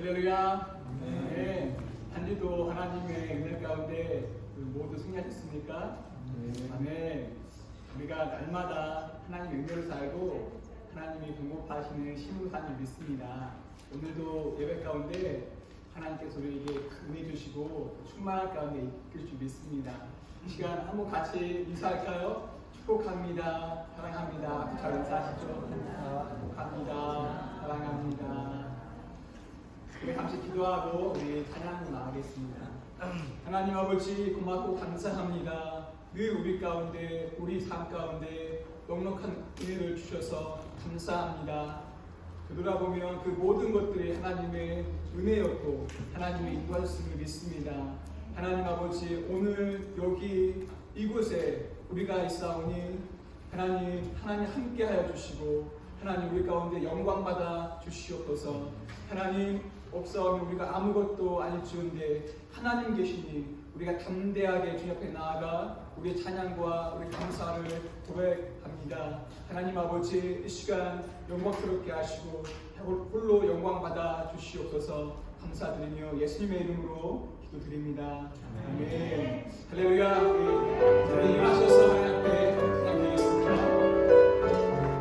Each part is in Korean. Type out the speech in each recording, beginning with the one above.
할렐루야. 네. 한 주도 하나님의 은혜 가운데 모두 승리하셨습니까? 아멘. 우리가 날마다 하나님의 은혜를 살고 하나님이 공급하시는 신부산을 믿습니다. 오늘도 예배 가운데 하나님께서 우리에게 큰 은혜 주시고 충만할 가운데 이끌 줄 믿습니다. 이 시간 한번 같이 인사할까요? 축복합니다. 사랑합니다. 잘 인사하시죠? 축복합니다. 사랑합니다. 우리 잠시 기도하고 우리 찬양으로 나가겠습니다. 하나님 아버지 고맙고 감사합니다. 늘 우리 가운데 우리 삶 가운데 넉넉한 은혜를 주셔서 감사합니다. 되돌아보면 그 모든 것들이 하나님의 은혜였고 하나님의 인도하셨음을 믿습니다. 하나님 아버지 오늘 여기 이곳에 우리가 있사오니 하나님 함께하여 주시고 하나님 우리 가운데 영광 받아 주시옵소서. 하나님 없사오면 우리가 아무것도 아닐지언데 하나님 계시니 우리가 담대하게 주님 앞에 나아가 우리의 찬양과 우리 감사를 고백합니다. 하나님 아버지 이 시간 영광스럽게 하시고 홀로 영광 받아 주시옵소서. 감사드리며 예수님의 이름으로 기도드립니다. 아멘. 할렐루야. 우리 일어나셔서 하나님 앞에 찬양드리겠습니다. 주님을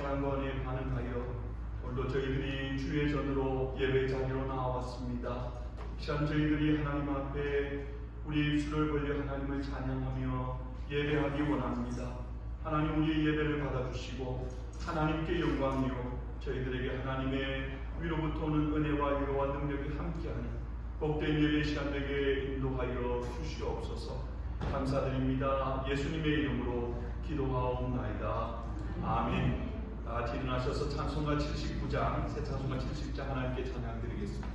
선한 권에 반응하여 오늘도 저희들이 주의 전으로 예배 자리로 나왔습니다. 이 시간 저희들이 하나님 앞에 우리 입술을 벌려 하나님을 찬양하며 예배하기 원합니다. 하나님 우리의 예배를 받아주시고 하나님께 영광이요 저희들에게 하나님의 위로부터 오는 은혜와 위로와 능력이 함께하는 복된 예배 시간 되게 인도하여 주시옵소서. 감사드립니다. 예수님의 이름으로 기도하옵나이다. 아멘. 다 같이 일어나셔서 찬송가 79장, 새 찬송가 70장 하나님께 찬양드리겠습니다.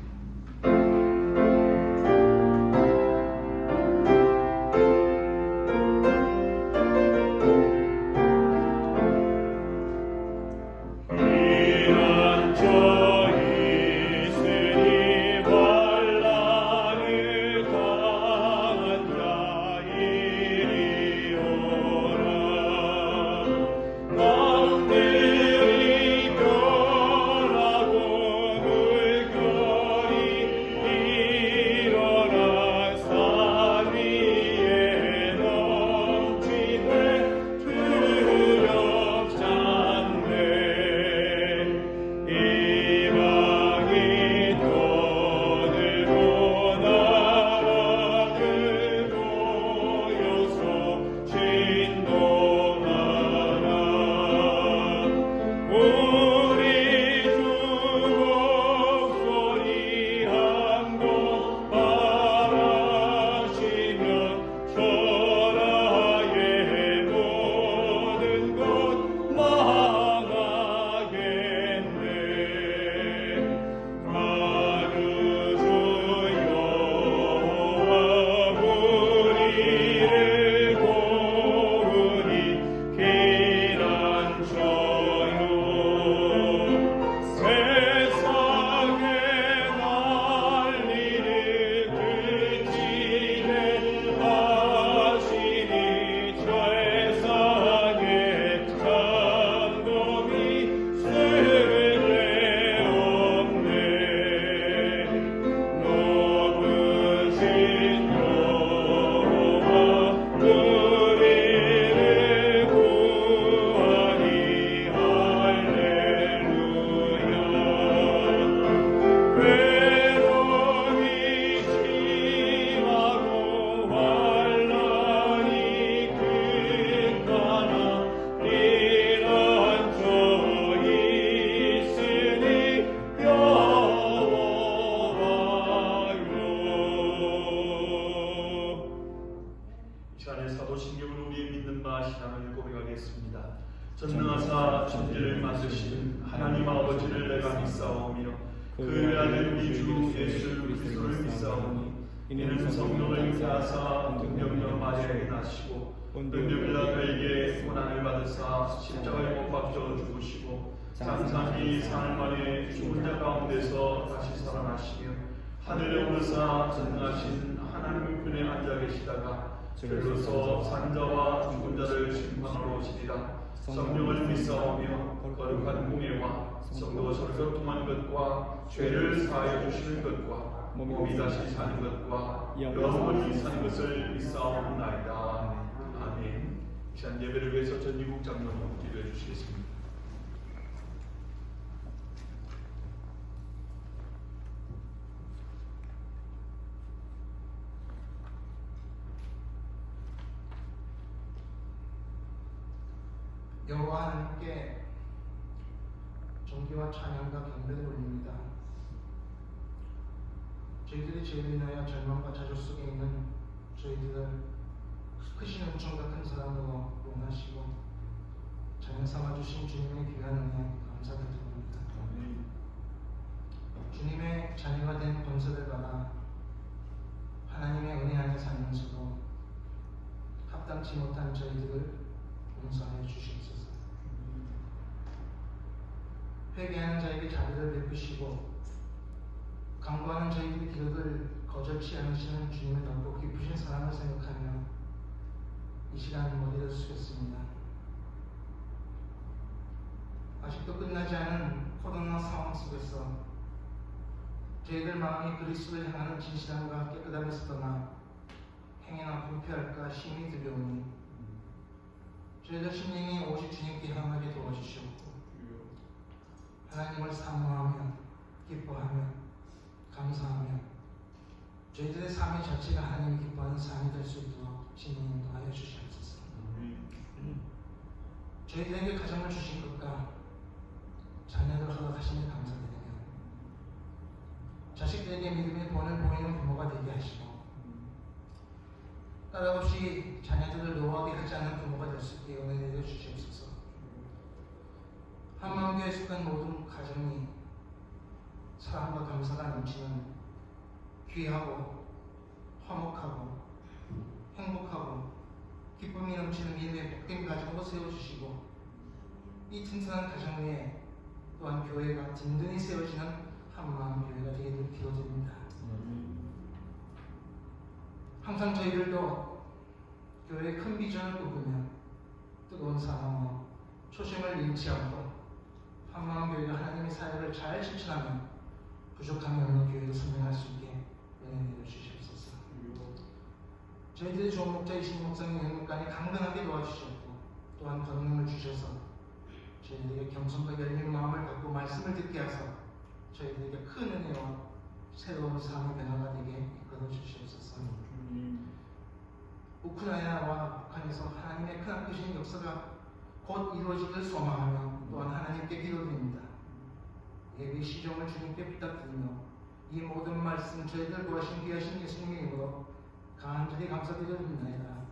전능하사 천지를 만드신 하나님 아버지를 내가 믿사오며 그 아들 우리 주 예수 그리스도를 믿사오니 이는 성령을 잉태하사 동정녀 마리아에게 나시고 본디오 빌라도에게 고난을 받으사 십자가에 못 박혀 죽으시고 장사기 사흘 만에 죽은 자 가운데서 다시 살아나시며 하늘에 오르사 전능하신 하나님 우편에 앉아 계시다가 저로서 산자와 죽은 자를 심판하러 오시리라. 성령을 믿사오며 거룩한 공예와 성도 서로 통한 것과 죄를 사하여 주시는 것과 몸이 다시 사는 것과 영원히 사는 것을 믿사옵나이다. 아멘. 이 시간 예배를 위해서 전이국 장로님 기도해 주시겠습니다. 여호와 하나님께 존귀와 찬양과 경배를 올립니다. 저희들이 죄로 인하여 절망과 좌절 속에 있는 저희들을 크신 은총과 큰 사랑으로 용하시고 자녀 삼아주신 주님의 귀한 은혜 감사드립니다. 주님의 자녀가 된 본서를 받아 하나님의 은혜 안에 살면서도 합당치 못한 저희들을 용서하여 주시옵소서. 회개하는 자에게 자비를 베푸시고 강구하는 저희들의 기도를 거절치 않으시는 주님의 넓고 깊으신 사랑을 생각하며 이 시간 머리를 숙였습니다. 아직도 끝나지 않은 코로나 상황 속에서 저희들 마음이 그리스도를 향하는 진실함과 깨끗함에서 떠나 행해나 불쾌할까 심히 두려우니 저희들 심령이 오직 주님께 향하게 도와주시옵고 하나님을 사모하며 기뻐하며 감사하며 저희들의 삶의 자체가 하나님이 기뻐하는 삶이 될 수 있도록 주님 인도하여 주시옵소서. 저희들에게 가정을 주신 것과 자녀를 허락하시니 감사드리며 자식들에게 믿음의 본을 보이는 부모가 되게 하시고 따라없이 자녀들을 노하게 하지 않는 부모가 될 수 있게 은혜 내려 주시옵소서. 한마음교회에 속한 모든 가정이 사랑과 감사가 넘치는 귀하고 화목하고 행복하고 기쁨이 넘치는 믿음의 복된 가정으로 세워주시고 이 튼튼한 가정 위에 또한 교회가 든든히 세워지는 한마음 교회가 되기를 기도드립니다. 항상 저희들도 교회의 큰 비전을 꿈꾸며 뜨거운 사랑으로 초심을 잃지 않고 한마음 교회가 하나님의 사역을 잘 실천하며 부족함이 없는 교회로 선명할 수 있게 은혜 내려 주시옵소서. 저희들의 좋은 목자이신 목사님 영육간에 강건하게 도와주셨고 또한 권능을 주셔서 저희들에게 겸손과 열린 마음을 갖고 말씀을 듣게 하사 저희들에게 큰 은혜와 새로운 삶의 변화가 되게 이끌어 주시옵소서. 우크라이나와 북한에서 하나님의 크나크신 역사가 곧 이루어지길 소망하며 또한 하나님께 기도드립니다. 예배 시종을 주님께 부탁드리며 이 모든 말씀 저희들 구하신 귀하신 예수님의 이름으로 간절히 감사드립니다.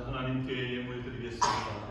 하나님께 예물 드리겠습니다.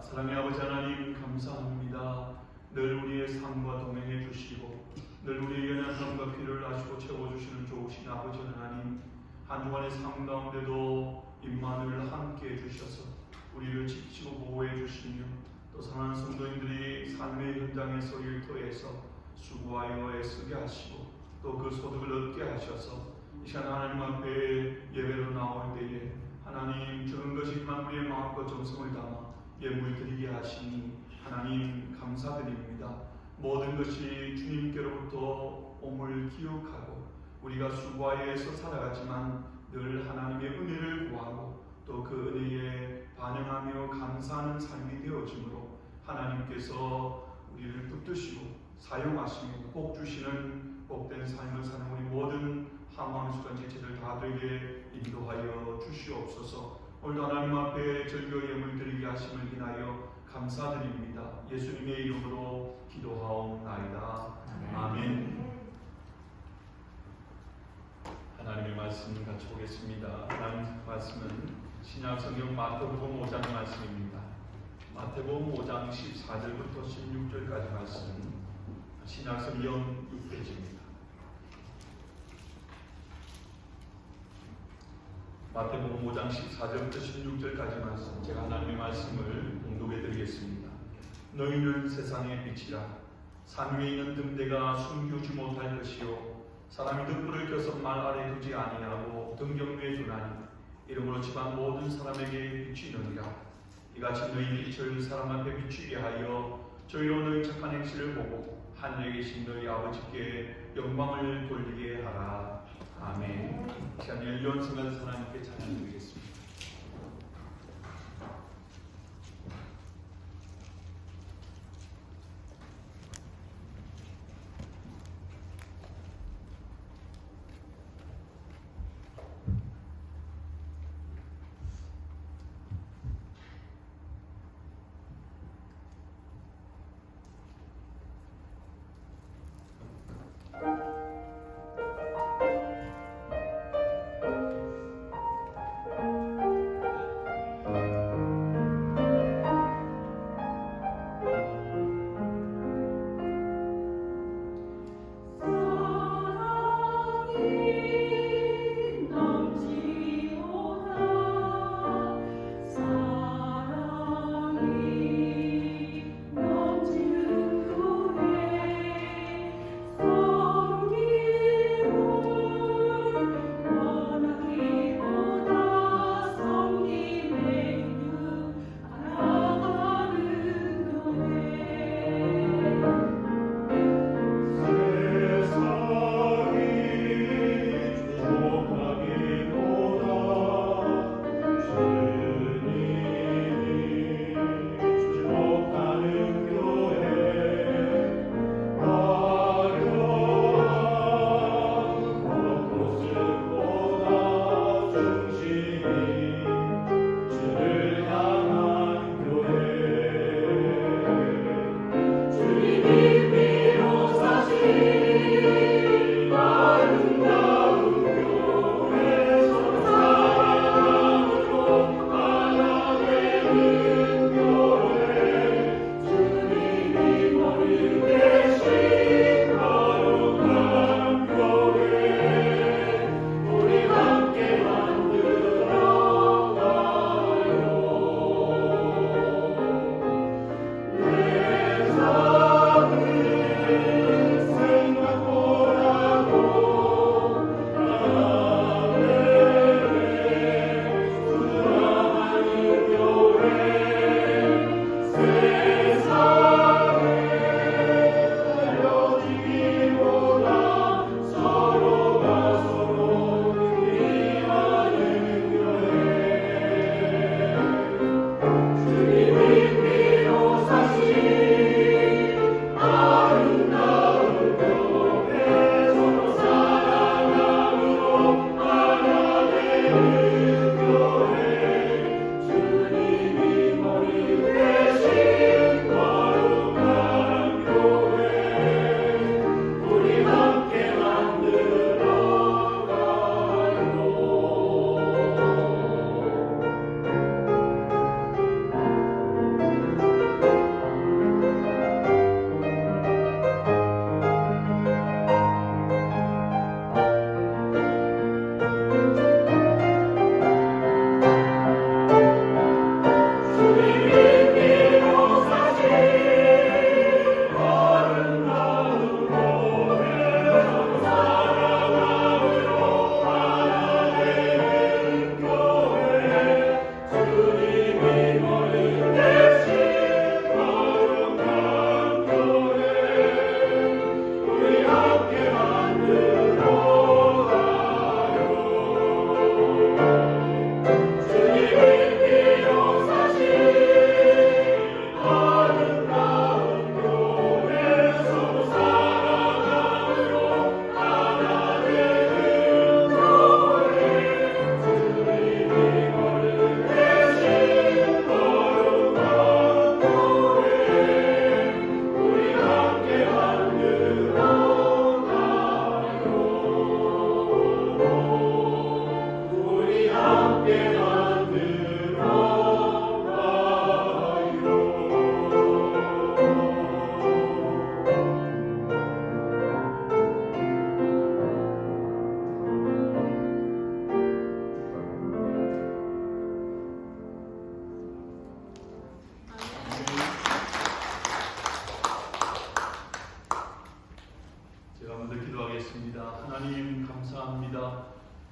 사랑의 아버지 하나님 감사합니다. 늘 우리의 삶과 동행해 주시고 늘 우리의 연약한 삶과 필요를 아시고 채워주시는 좋으신 아버지 하나님, 한 주간의 삶 가운데도 임마누엘 함께 해주셔서 우리를 지키고 보호해 주시며 또 사랑하는 성도님들이 삶의 현장에서 일터에서 수고하여 애쓰게 하시고 또 그 소득을 얻게 하셔서 이 시간 하나님 앞에 예배로 나올 때에 하나님 주는 것이지만 우리의 마음과 정성을 담아 예물 드리게 하시니 하나님 감사드립니다. 모든 것이 주님께로부터 옴을 기억하고 우리가 수고하여서 살아가지만 늘 하나님의 은혜를 구하고 또 그 은혜에 반응하며 감사하는 삶이 되어지므로 하나님께서 우리를 붙드시고 사용하시며 복 주시는 복된 삶을 사는 우리 모든 함황수간 지체들 다 되게 인도하여 주시옵소서. 오늘 하나님 앞에 절교 예물 드리게 하심을 인하여 감사드립니다. 예수님의 이름으로 기도하옵나이다. 아멘. 하나님의 말씀 같이 보겠습니다. 하나님 말씀은 신약성경 마태복음 5장 말씀입니다. 마태복음 5장 14절부터 16절까지 말씀, 신약성경 6페이지입니다. 마태복음 5장 14절부터 16절까지 말씀, 제가 하나님의 말씀을 봉독해 드리겠습니다. 너희는 세상의 빛이라. 산 위에 있는 등대가 숨기지 못할 것이요 사람이 등불을 켜서 말 아래 두지 아니하고 등경 위에 두나니 이러므로 집안 모든 사람에게 비치느니라. 이같이 너희 빛을 사람 앞에 비추게 하여 저희로 너희 착한 행실을 보고 하늘에 계신 너희 아버지께 영광을 돌리게 하라. 아멘. 시간 연륜 생활 하나님께 찬양드리겠습니다.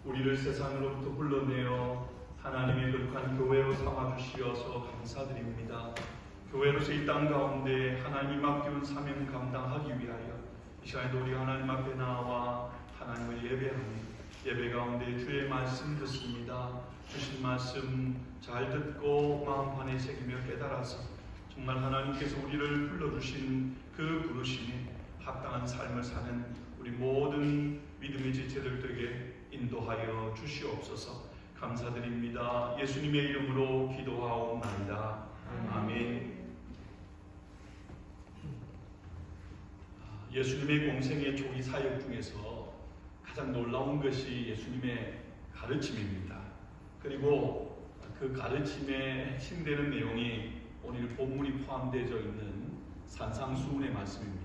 우리를 세상으로부터 불러내어 하나님의 거룩한 교회로 삼아주시어서 감사드립니다. 교회로서 이 땅 가운데 하나님 맡겨온 사명 감당하기 위하여 이 시간에도 우리 하나님 앞에 나와 하나님을 예배합니다. 예배 가운데 주의 말씀 듣습니다. 주신 말씀 잘 듣고 마음 안에 새기며 깨달아서 정말 하나님께서 우리를 불러주신 그 부르심에 합당한 삶을 사는 우리 모든 믿음의 지체들에게 인도하여 주시옵소서. 감사드립니다. 예수님의 이름으로 기도하옵나이다. 아멘. 예수님의 공생의 초기 사역 중에서 가장 놀라운 것이 예수님의 가르침입니다. 그리고 그 가르침에 핵심되는 내용이 오늘 본문이 포함되어 있는 산상수훈의 말씀입니다.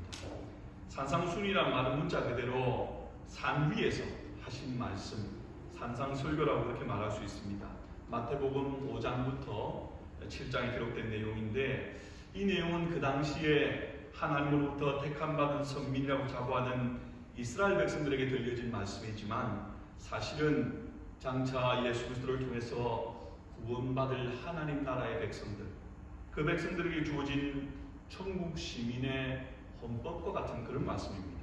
산상수훈이란 말은 문자 그대로 산 위에서 하신 말씀, 산상설교라고 그렇게 말할 수 있습니다. 마태복음 5장부터 7장에 기록된 내용인데 이 내용은 그 당시에 하나님으로부터 택함받은 선민이라고 자부하는 이스라엘 백성들에게 들려진 말씀이지만 사실은 장차 예수 그리스도를 통해서 구원받을 하나님 나라의 백성들, 그 백성들에게 주어진 천국 시민의 헌법과 같은 그런 말씀입니다.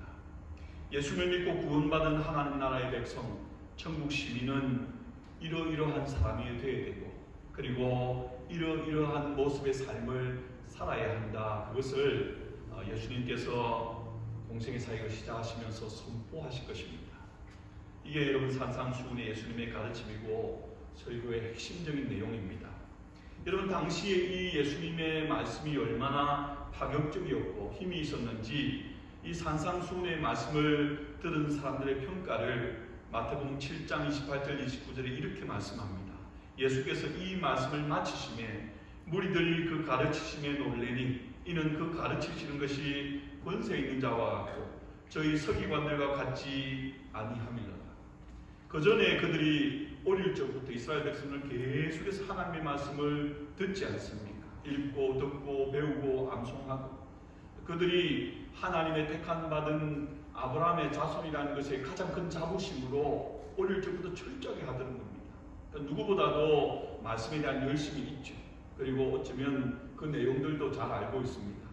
예수를 믿고 구원받은 하나님 나라의 백성, 천국 시민은 이러이러한 사람이 되어야 되고 그리고 이러이러한 모습의 삶을 살아야 한다. 그것을 예수님께서 공생의 사역을 시작하시면서 선포하실 것입니다. 이게 여러분 산상수훈의 예수님의 가르침이고 설교의 핵심적인 내용입니다. 여러분 당시에 이 예수님의 말씀이 얼마나 파격적이었고 힘이 있었는지 이 산상수훈의 말씀을 들은 사람들의 평가를 마태복음 7장 28절 29절에 이렇게 말씀합니다. 예수께서 이 말씀을 마치심에 무리들이 그 가르치심에 놀래니 이는 그 가르치시는 것이 권세 있는 자와 같고 저희 서기관들과 같지 아니함이라. 그 전에 그들이 어릴 적부터 이스라엘 백성을 계속해서 하나님의 말씀을 듣지 않습니까? 읽고 듣고 배우고 암송하고 그들이 하나님의 택한 받은 아브라함의 자손이라는 것에 가장 큰 자부심으로 어릴 적부터 철저하게 하던 겁니다. 그러니까 누구보다도 말씀에 대한 열심이 있죠. 그리고 어쩌면 그 내용들도 잘 알고 있습니다.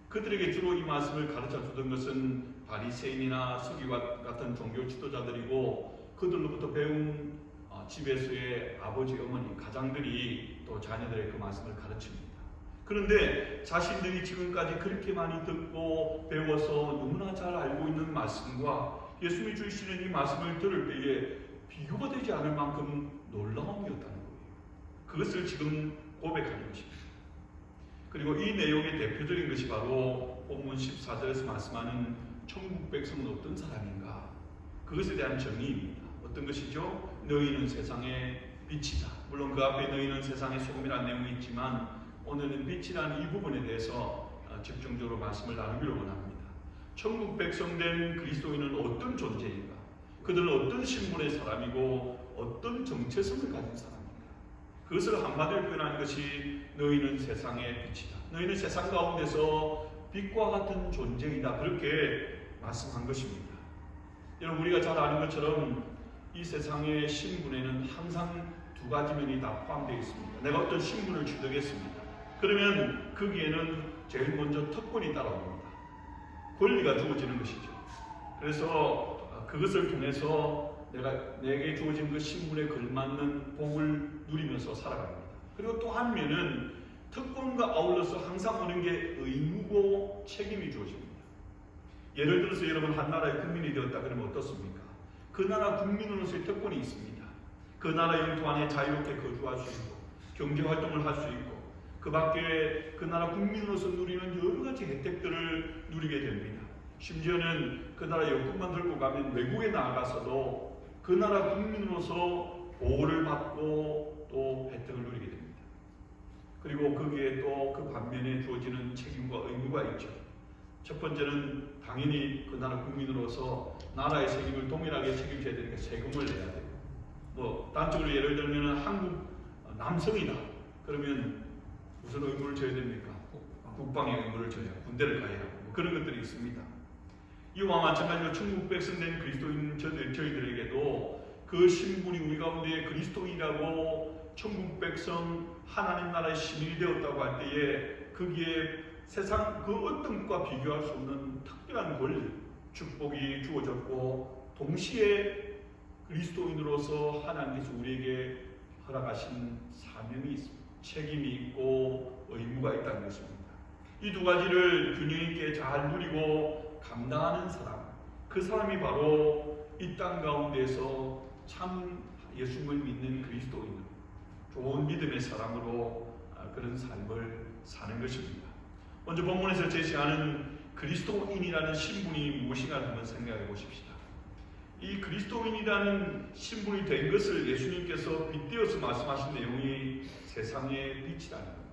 그들에게 주로 이 말씀을 가르쳐 주던 것은 바리새인이나 서기관 같은 종교 지도자들이고 그들로부터 배운 집에서의 아버지, 어머니, 가장들이 또 자녀들에게 그 말씀을 가르칩니다. 그런데 자신들이 지금까지 그렇게 많이 듣고 배워서 너무나 잘 알고 있는 말씀과 예수님이 주시는 이 말씀을 들을 때에 비교가 되지 않을 만큼 놀라움이었다는 거예요. 그것을 지금 고백하는 것입니다. 그리고 이 내용의 대표적인 것이 바로 본문 14절에서 말씀하는 천국 백성은 어떤 사람인가? 그것에 대한 정의입니다. 어떤 것이죠? 너희는 세상의 빛이다. 물론 그 앞에 너희는 세상의 소금이라는 내용이 있지만 오늘은 빛이라는 이 부분에 대해서 집중적으로 말씀을 나누기를 원합니다. 천국 백성된 그리스도인은 어떤 존재인가? 그들은 어떤 신분의 사람이고 어떤 정체성을 가진 사람인가? 그것을 한마디로 표현하는 것이 너희는 세상의 빛이다. 너희는 세상 가운데서 빛과 같은 존재이다. 그렇게 말씀한 것입니다. 여러분 우리가 잘 아는 것처럼 이 세상의 신분에는 항상 두 가지 면이 다 포함되어 있습니다. 내가 어떤 신분을 취득했습니다. 그러면 거기에는 제일 먼저 특권이 따라옵니다. 권리가 주어지는 것이죠. 그래서 그것을 통해서 내게 주어진 그 신분에 걸맞는 복을 누리면서 살아갑니다. 그리고 또 한 면은 특권과 아울러서 항상 오는 게 의무고 책임이 주어집니다. 예를 들어서 여러분 한 나라의 국민이 되었다 그러면 어떻습니까? 그 나라 국민으로서의 특권이 있습니다. 그 나라 영토 안에 자유롭게 거주할 수 있고 경제활동을 할 수 있고 그 밖에 그 나라 국민으로서 누리는 여러 가지 혜택들을 누리게 됩니다. 심지어는 그 나라 여권만 들고 가면 외국에 나가서도 그 나라 국민으로서 보호를 받고 또 혜택을 누리게 됩니다. 그리고 거기에 또 그 반면에 주어지는 책임과 의무가 있죠. 첫 번째는 당연히 그 나라 국민으로서 나라의 책임을 동일하게 책임져야 되니까 세금을 내야 되고 뭐 단적으로 예를 들면 한국 남성이다. 그러면 무슨 의무를 져야 됩니까? 국방의 의무를 져야 군대를 가야 하고 뭐 그런 것들이 있습니다. 이와 마찬가지로 천국 백성된 그리스도인 저희들에게도 그 신분이 우리 가운데 그리스도인이라고 천국 백성 하나님 나라의 시민이 되었다고 할 때에 거기에 세상 그 어떤 것과 비교할 수 없는 특별한 권리, 축복이 주어졌고 동시에 그리스도인으로서 하나님께서 우리에게 허락하신 사명이 있습니다. 책임이 있고 의무가 있다는 것입니다. 이 두 가지를 균형 있게 잘 누리고 감당하는 사람, 그 사람이 바로 이 땅 가운데서 참 예수님을 믿는 그리스도인, 좋은 믿음의 사람으로 그런 삶을 사는 것입니다. 먼저 본문에서 제시하는 그리스도인이라는 신분이 무엇인가 한번 생각해 보십시다. 이 그리스도인이라는 신분이 된 것을 예수님께서 빗대어서 말씀하신 내용이 세상의 빛이라는 겁니다.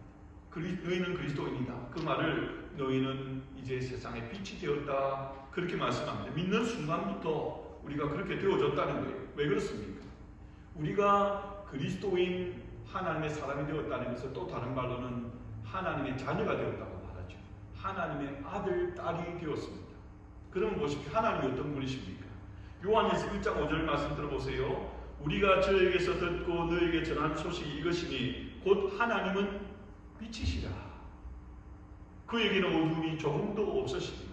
너희는 그리스도인이다. 그 말을 너희는 이제 세상의 빛이 되었다. 그렇게 말씀합니다. 믿는 순간부터 우리가 그렇게 되어졌다는 거예요. 왜 그렇습니까? 우리가 그리스도인 하나님의 사람이 되었다는 것은 또 다른 말로는 하나님의 자녀가 되었다고 말하죠. 하나님의 아들, 딸이 되었습니다. 그러면 보십시오. 하나님이 어떤 분이십니까? 요한에서 1장 5절 말씀 들어보세요. 우리가 저에게서 듣고 너에게 전한 소식이 이것이니 곧 하나님은 빛이시라. 그에게는 어둠이 조금도 없으시니.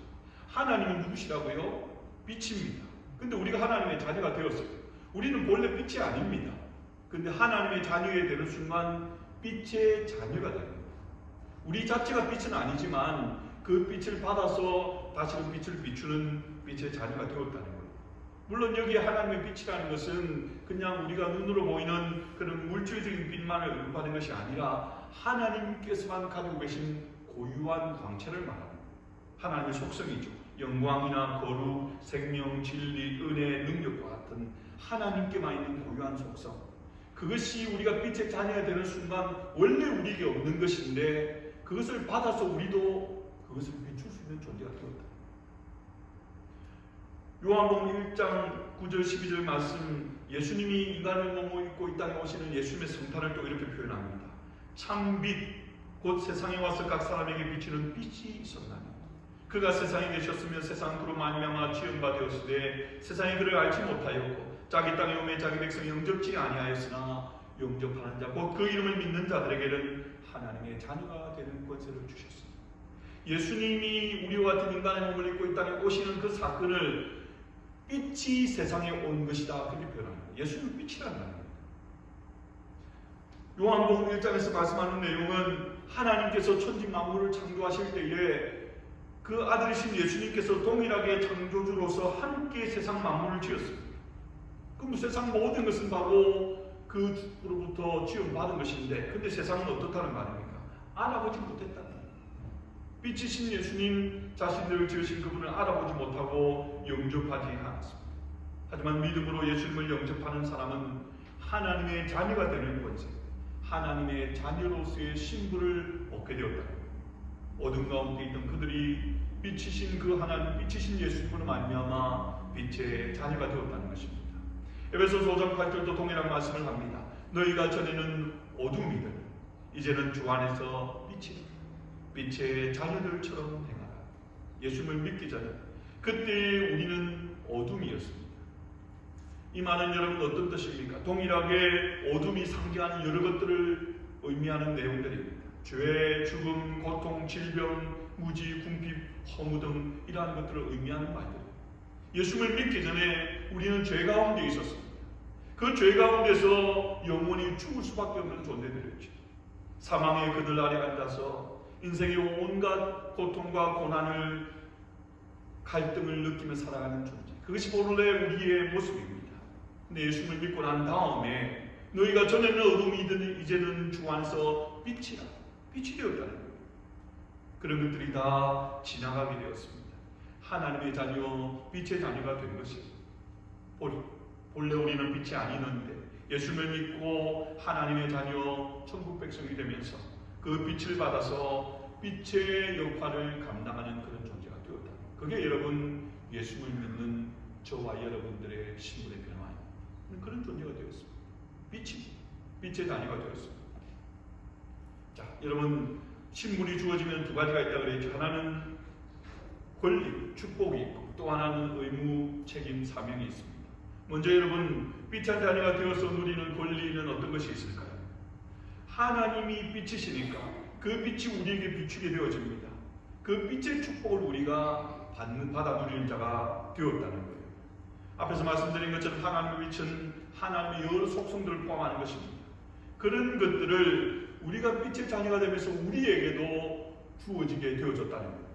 하나님은 누구시라고요? 빛입니다. 근데 우리가 하나님의 자녀가 되었어요. 우리는 본래 빛이 아닙니다. 근데 하나님의 자녀가 되는 순간 빛의 자녀가 됩니다. 우리 자체가 빛은 아니지만 그 빛을 받아서 다시금 빛을 비추는 빛의 자녀가 되었다는 거예요. 물론 여기 하나님의 빛이라는 것은 그냥 우리가 눈으로 보이는 그런 물질적인 빛만을 언급하는 것이 아니라 하나님께서만 가지고 계신 고유한 광채를 말합니다. 하나님의 속성이죠. 영광이나 거룩, 생명, 진리, 은혜, 능력과 같은 하나님께만 있는 고유한 속성. 그것이 우리가 빛의 자녀가 되는 순간 원래 우리에게 없는 것인데 그것을 받아서 우리도 그것을 비출 수 있는 존재가 되었다. 요한복음 1장 9절 12절 말씀, 예수님이 인간의 몸을 입고 이 땅에 오시는 예수님의 성탄을 또 이렇게 표현합니다. 참 빛, 곧 세상에 와서 각 사람에게 비치는 빛이 있었나니 그가 세상에 계셨으면 세상 그로 말미암아 지음받았으되 세상이 그를 알지 못하였고 자기 땅에 오매 자기 백성이 영접지 아니하였으나 영접하는 자 곧 그 이름을 믿는 자들에게는 하나님의 자녀가 되는 권세를 주셨습니다. 예수님이 우리와 같은 인간의 몸을 입고 이 땅에 오시는 그 사건을 빛이 세상에 온 것이다 그렇게 표현합니다. 예수는 빛이라는 말입니다. 요한복음 1장에서 말씀하는 내용은 하나님께서 천지 만물을 창조하실 때에 그 아들이신 예수님께서 동일하게 창조주로서 함께 세상 만물을 지었습니다. 그럼 세상 모든 것은 바로 그로부터 지원받은 것인데 근데 세상은 어떻다는 말입니까? 알아보지 못했다는 말입니다. 빛이신 예수님 자신들을 지으신 그분을 알아보지 못하고 영접하지 않았습니다. 하지만 믿음으로 예수님을 영접하는 사람은 하나님의 자녀가 되는 권세, 하나님의 자녀로서의 신분을 얻게 되었다는 거예요. 어둠 가운데 있던 그들이 빛이신 그 하나님, 빛이신 예수님으로 말미암아 빛의 자녀가 되었다는 것입니다. 에베소서 5장 8절도 동일한 말씀을 합니다. 너희가 전에는 어둠이든 이제는 주 안에서 빛이다. 빛의 자녀들처럼 행하라. 예수님을 믿기 전에 그때 우리는 어둠이었습니다. 이 말은 여러분 어떤 뜻입니까? 동일하게 어둠이 상징하는 여러 것들을 의미하는 내용들입니다. 죄, 죽음, 고통, 질병, 무지, 궁핍, 허무 등 이러한 것들을 의미하는 말들입니다. 예수님을 믿기 전에 우리는 죄 가운데 있었습니다. 그 죄 가운데서 영원히 죽을 수밖에 없는 존재들이었죠. 사망의 그늘 아래 앉아서 인생의 온갖 고통과 고난을 갈등을 느끼며 살아가는 존재. 그것이 본래 우리의 모습입니다. 근데 예수님을 믿고 난 다음에 너희가 전에는 어둠이든 이제는 주 안에서 빛이라. 빛이 되었다는 거예요. 그런 것들이 다 지나가게 되었습니다. 하나님의 자녀, 빛의 자녀가 된 것입니다. 본래 우리는 빛이 아니는데 예수님을 믿고 하나님의 자녀, 천국 백성이 되면서 그 빛을 받아서 빛의 역할을 감당하는 그런 존재가 되었다. 그게 여러분 예수님을 믿는 저와 여러분들의 신분의 변화입니다. 그런 존재가 되었습니다. 빛의 자녀가 되었습니다. 자, 여러분 신분이 주어지면 두 가지가 있다고 그랬죠. 하나는 권리, 축복이 있고 또 하나는 의무, 책임, 사명이 있습니다. 먼저 여러분, 빛의 자녀가 되어서 누리는 권리는 어떤 것이 있을까요? 하나님이 빛이시니까 그 빛이 우리에게 비추게 되어집니다. 그 빛의 축복을 우리가 받아 누리는 자가 되었다는 거예요. 앞에서 말씀드린 것처럼 하나님의 빛은 하나님의 여러 속성들을 포함하는 것입니다. 그런 것들을 우리가 빛의 자녀가 되면서 우리에게도 주어지게 되어졌다는 거예요.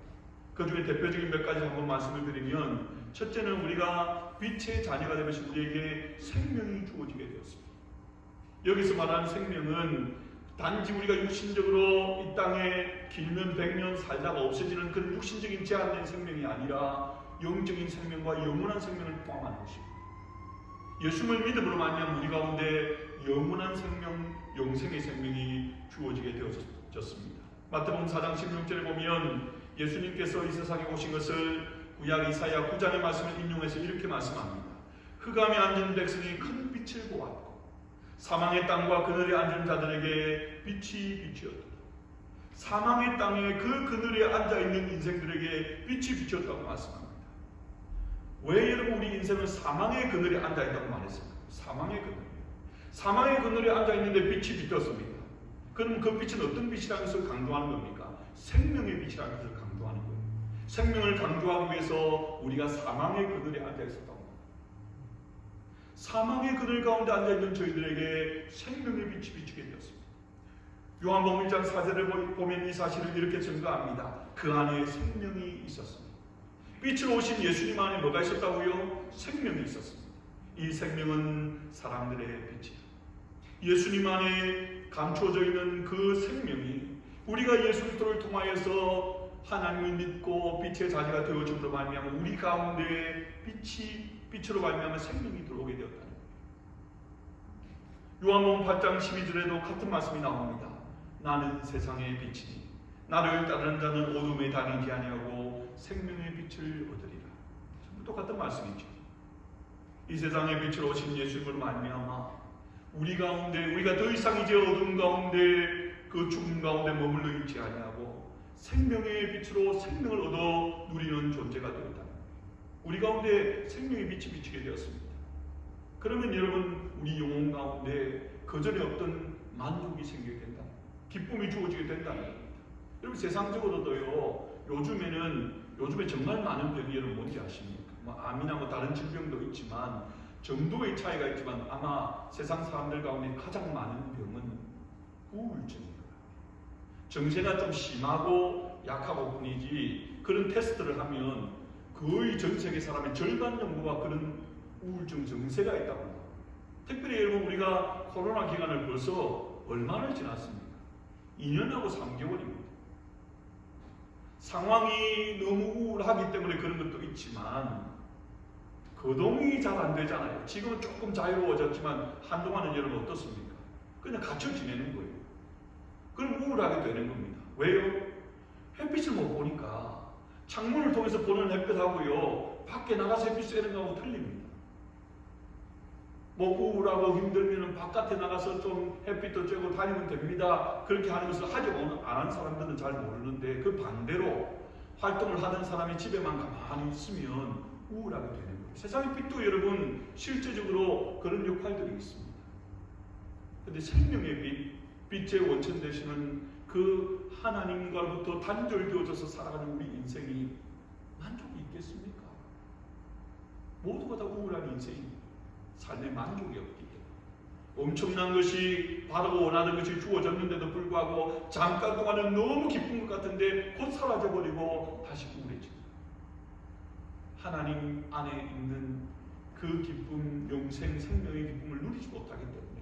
그 중에 대표적인 몇 가지 한번 말씀을 드리면, 첫째는 우리가 빛의 자녀가 되면서 우리에게 생명이 주어지게 되었습니다. 여기서 말하는 생명은 단지 우리가 육신적으로 이 땅에 길면 100년 살다가 없어지는 그런 육신적인 제한된 생명이 아니라 영적인 생명과 영원한 생명을 포함하는 것입니다. 예수님을 믿음으로 말미암아 우리 가운데 영원한 생명, 영생의 생명이 주어지게 되어졌습니다. 마태복음 4장 16절에 보면 예수님께서 이 세상에 오신 것을 구약 이사야 9장의 말씀을 인용해서 이렇게 말씀합니다. 흑암에 앉은 백성이 큰 빛을 보았고 사망의 땅과 그늘에 앉은 자들에게 빛이 비추었다. 사망의 땅에 그 그늘에 앉아있는 인생들에게 빛이 비추었다고 말씀합니다. 왜 여러분 우리 인생은 사망의 그늘에 앉아있다고 말했습니까? 사망의 그늘이에요. 사망의 그늘에 앉아있는데 빛이 비쳤습니다. 그럼 그 빛은 어떤 빛이라는 것을 강조하는 겁니까? 생명의 빛이라는 것을 강조하는 거예요. 생명을 강조하기 위해서 우리가 사망의 그늘에 앉아있었다고 합니다. 사망의 그늘 가운데 앉아있는 저희들에게 생명의 빛이 비추게 되었습니다. 요한복음 1장 4절을 보면 이 사실을 이렇게 증거합니다. 그 안에 생명이 있었습니다. 빛으로 오신 예수님 안에 뭐가 있었다고요? 생명이 있었습니다. 이 생명은 사람들의 빛이다. 예수님 안에 감춰져 있는 그 생명이 우리가 예수 그리스도를 통하여서 하나님을 믿고 빛의 자녀가 되어줌으로 말미암아 우리 가운데 빛으로 말미암아 생명이 들어오게 되었다는 거예요. 요한복음 8장 12절에도 같은 말씀이 나옵니다. 나는 세상의 빛이니 나를 따르는 자는 어둠에 다니지 아니하고 생명의 빛을 얻으리라. 전부 똑같은 말씀이죠. 이 세상의 빛으로 오신 예수님을 말미암아 우리 가운데 우리가 더 이상 이제 어둠 가운데 그 죽음 가운데 머물러 있지 아니하고 생명의 빛으로 생명을 얻어 누리는 존재가 되었다. 우리 가운데 생명의 빛이 비추게 되었습니다. 그러면 여러분 우리 영혼 가운데 그전에 없던 만족이 생기게 된다. 기쁨이 주어지게 된다는 겁니다. 여러분 세상적으로도요. 요즘에 정말 많은 병이 여러분 뭔지 아십니까? 암이나 다른 질병도 있지만 정도의 차이가 있지만 아마 세상 사람들 가운데 가장 많은 병은 우울증입니다. 정세가 좀 심하고 약하고 뿐이지 그런 테스트를 하면 거의 전 세계 사람의 절반 정도가 그런 우울증 정세가 있다고 합니다. 특별히 여러분 우리가 코로나 기간을 벌써 얼마나 지났습니까? 2년하고 3개월입니다. 상황이 너무 우울하기 때문에 그런 것도 있지만 거동이 잘 안 되잖아요. 지금은 조금 자유로워졌지만 한동안은 여러분 어떻습니까? 그냥 갇혀 지내는 거예요. 그럼 우울하게 되는 겁니다. 왜요? 햇빛을 못 보니까 창문을 통해서 보는 햇빛하고요 밖에 나가서 햇빛 쐬는 거하고 틀립니다. 뭐 우울하고 힘들면 바깥에 나가서 좀 햇빛도 쬐고 다니면 됩니다. 그렇게 하는 것을 하지 않은 사람들은 잘 모르는데 그 반대로 활동을 하던 사람이 집에만 가만히 있으면 우울하게 되는 거예요. 세상의 빛도 여러분 실제적으로 그런 역할들이 있습니다. 그런데 생명의 빛, 빛의 원천 되시는 그 하나님과로부터 단절되어져서 살아가는 우리 인생이 만족이 있겠습니까? 모두가 다 우울한 인생입니다. 삶에 만족이 없기 때문에 엄청난 것이 바라고 원하는 것이 주어졌는데도 불구하고 잠깐 동안은 너무 기쁜 것 같은데 곧 사라져버리고 다시 우울해집니다. 하나님 안에 있는 그 기쁨, 영생, 생명의 기쁨을 누리지 못하기 때문에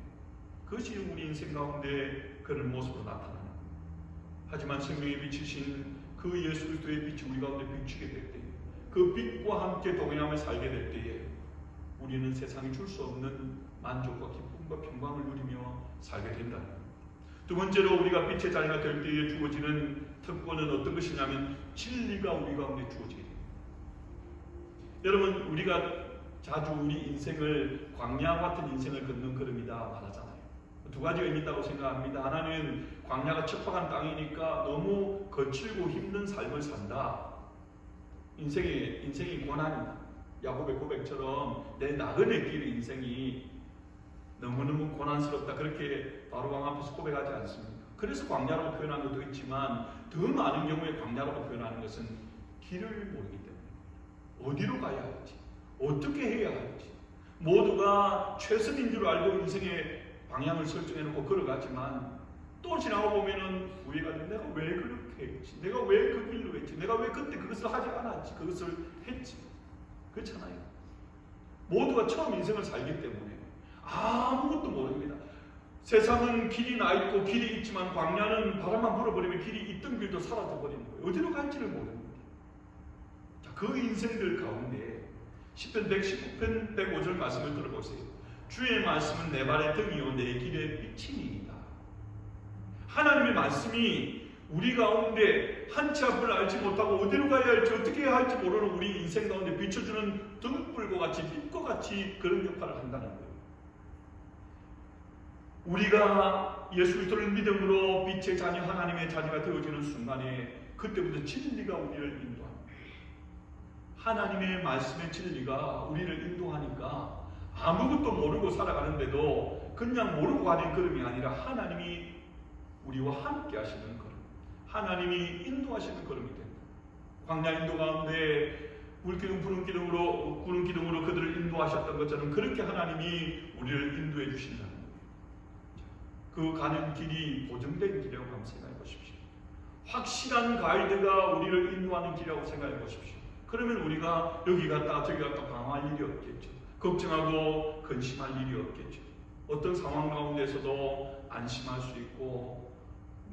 그것이 우리 인생 가운데 그런 모습으로 나타나는 겁니다. 하지만 생명의 빛이신 그 예수 그리스도의 빛이 우리 가운데 비추게 될 때에 그 빛과 함께 동행하며 살게 될 때에 우리는 세상이 줄 수 없는 만족과 기쁨과 평강을 누리며 살게 된다는 겁니다. 두 번째로 우리가 빛의 자녀가 될 때에 주어지는 특권은 어떤 것이냐면 진리가 우리 가운데 주어지게 됩니다. 여러분 우리가 자주 우리 인생을 광야 같은 인생을 걷는 걸음이다 말하잖아요. 두 가지 의미 있다고 생각합니다. 하나는 광야가 척박한 땅이니까 너무 거칠고 힘든 삶을 산다. 인생이 고난이다. 야곱의 고백처럼 내 나그네 길 인생이 너무너무 고난스럽다 그렇게 바로 왕 앞에서 고백하지 않습니까? 그래서 광야라고 표현한 것도 있지만 더 많은 경우에 광야라고 표현하는 것은 길을 모르기 때문에 어디로 가야 할지 어떻게 해야 할지 모두가 최선인 줄 알고 인생의 방향을 설정해놓고 걸어가지만 또 지나고 보면은 후회가 돼. 내가 왜 그렇게 했지? 내가 왜 그 길로 했지? 내가 왜 그때 그것을 하지 않았지? 그것을 했지? 그렇잖아요. 모두가 처음 인생을 살기 때문에 아무것도 모릅니다. 세상은 길이 나 있고 길이 있지만 광야는 바람만 불어버리면 길이 있던 길도 사라져 버리는 거예요. 어디로 갈지를 모릅니다. 자, 그 인생들 가운데 시편 119편 105절 말씀을 들어보세요. 주의 말씀은 내 발의 등이요 내 길의 빛이니이다. 하나님의 말씀이 우리 가운데 한치 앞을 알지 못하고 어디로 가야 할지 어떻게 해야 할지 모르는 우리 인생 가운데 비춰주는 등불과 같이 빛과 같이 그런 역할을 한다는 거예요. 우리가 예수 그리스도를 믿음으로 빛의 자녀 하나님의 자녀가 되어지는 순간에 그때부터 진리가 우리를 인도합니다. 하나님의 말씀의 진리가 우리를 인도하니까 아무것도 모르고 살아가는데도 그냥 모르고 가는 걸음이 아니라 하나님이 우리와 함께 하시는 걸음, 하나님이 인도하시는 걸음이 됩니다. 광야 인도 가운데 물기둥 푸른 기둥으로 그들을 인도하셨던 것처럼 그렇게 하나님이 우리를 인도해 주신다는 거예요. 그 가는 길이 보증된 길이라고 한번 생각해 보십시오. 확실한 가이드가 우리를 인도하는 길이라고 생각해 보십시오. 그러면 우리가 여기 갔다 저기 갔다 방황할 일이 없겠죠. 걱정하고 근심할 일이 없겠죠. 어떤 상황 가운데서도 안심할 수 있고